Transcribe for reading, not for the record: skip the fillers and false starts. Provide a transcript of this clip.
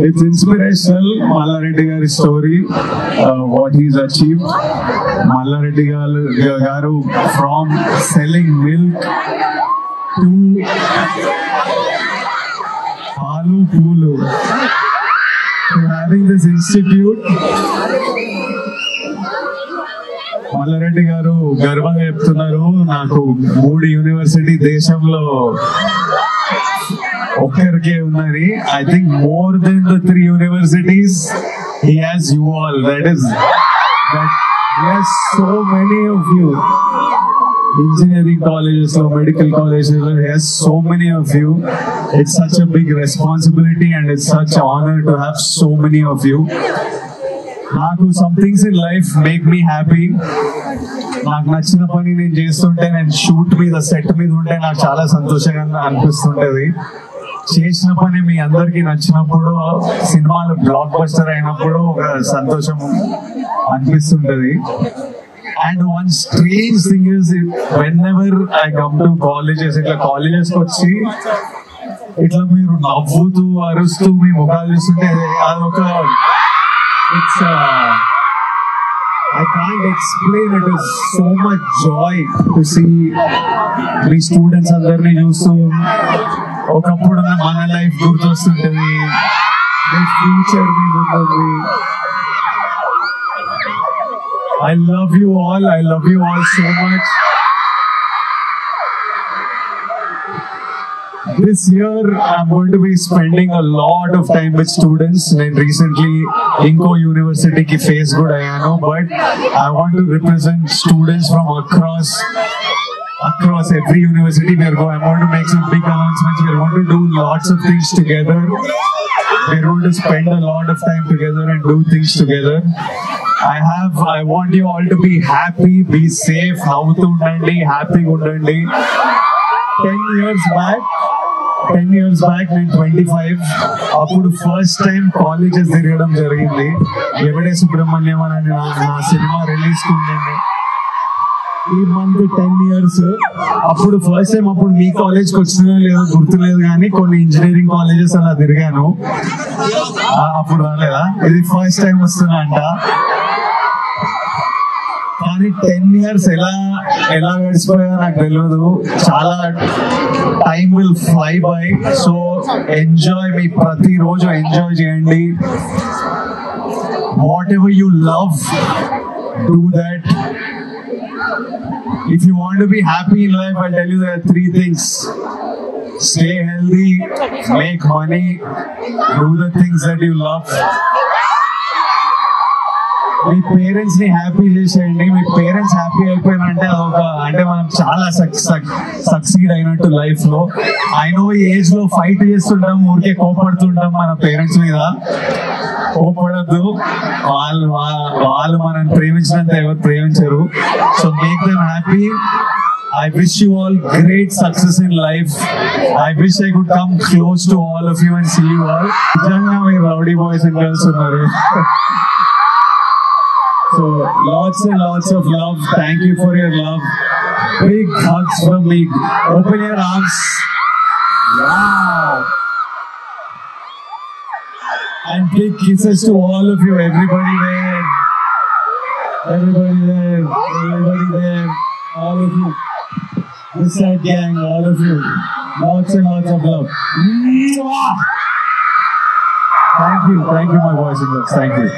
It's inspirational. Mallareddy Gari story, what he's achieved. Mallareddy Garu from selling milk to Palu Pulu to having this institute. Mallareddy గారు గర్వంగా చెప్తున్నారు, నాకు 3 university దేశంలో ఒక్కరికే ఉన్నది. I think more than the 3 universities he has you all. That he has so many of you. Engineering colleges or medical colleges, he has so many of you. It's such a big responsibility and it's such an honor to have so many of you. నాకు some things in life make me happy. నాకు నచ్చిన పని నేను చేస్తుంటే, నేను shoot మీద set మీద ఉంటే నాకు చాలా సంతోషంగా అనిపిస్తుంటది. చేసిన పని మీ అందరికి నచ్చినప్పుడు, సినిమాలు బ్లాక్ బస్టర్ అయినప్పుడు ఒక సంతోషం అనిపిస్తుంటది. And one strange thing is, whenever I come to colleges, ఇట్లా కాలేజెస్ వచ్చి ఇట్లా మీరు నవ్వుతూ అరుస్తూ మీ ముఖాలు చూస్తుంటే అదొక I can't explain. It is so much joy to see me students అందరినీ చూస్తూ ఒకప్పుడు మన లైఫ్ గుర్తొస్తుంటది, మీ ఫ్యూచర్ మీ ఉంటుంది. I love you all. I love you all so much. This year I'm going to be spending a lot of time with students. And recently Inco University ki face good ayano, but I want to represent students from across every university. I'm going to make some big announcements. We're going to do lots of things together. We're going to spend a lot of time together and do things together. I want you all to be happy, be safe, navuthu undandi, happy undandi. 10 years back నేను 25, అప్పుడు first time colleges తిరగడం జరిగింది. ఎవడే సుబ్రహ్మణ్యం అని నా cinema release ఉండింది ఈ month 10 years. అప్పుడు first time, అప్పుడు మీ కాలేజ్కి వచ్చినా లేదో గుర్తులేదు, కానీ కొన్ని ఇంజనీరింగ్ కాలేజెస్ అలా తిరిగాను. అప్పుడు రాలేదా? ఇది ఫస్ట్ టైం వస్తున్నా అంట. కానీ 10 years ఎలా గడిచిపోయా నాకు తెలియదు. చాలా time will fly by. So enjoy, మీ ప్రతిరోజు ఎంజాయ్ చేయండి. Whatever you love, do that. If you want to be happy in life, I'll tell you there are 3 things. Stay healthy, make money, do the things that you love. Me parents ని happy చేసేయండి. మీ parents happy అయిపోయినంటే అంటే మనం చాలా succeed అయినట్టు life లో. అయినో age లో fight చేస్తుంటాం, ఊరికే కోపడుతుంటాం మన పేరెంట్స్ మీద. కోపడద్దు, వాళ్ళు మనల్ని ప్రేమించినంత ఎవరు ప్రేమించరు. So make them happy. I wish you all great success in life. I wish I could come close to all of you and see you all. నిజంగా మీరు rowdy boys and girls ఉన్నారు. So lots and lots of love. Thank you for your love. Big hugs from me. Open your arms. Wow. And big kisses to all of you. Everybody there. Everybody there. Everybody there. All of you. This side gang. All of you. Lots and lots of love. Thank you. Thank you, my boys and girls. Thank you.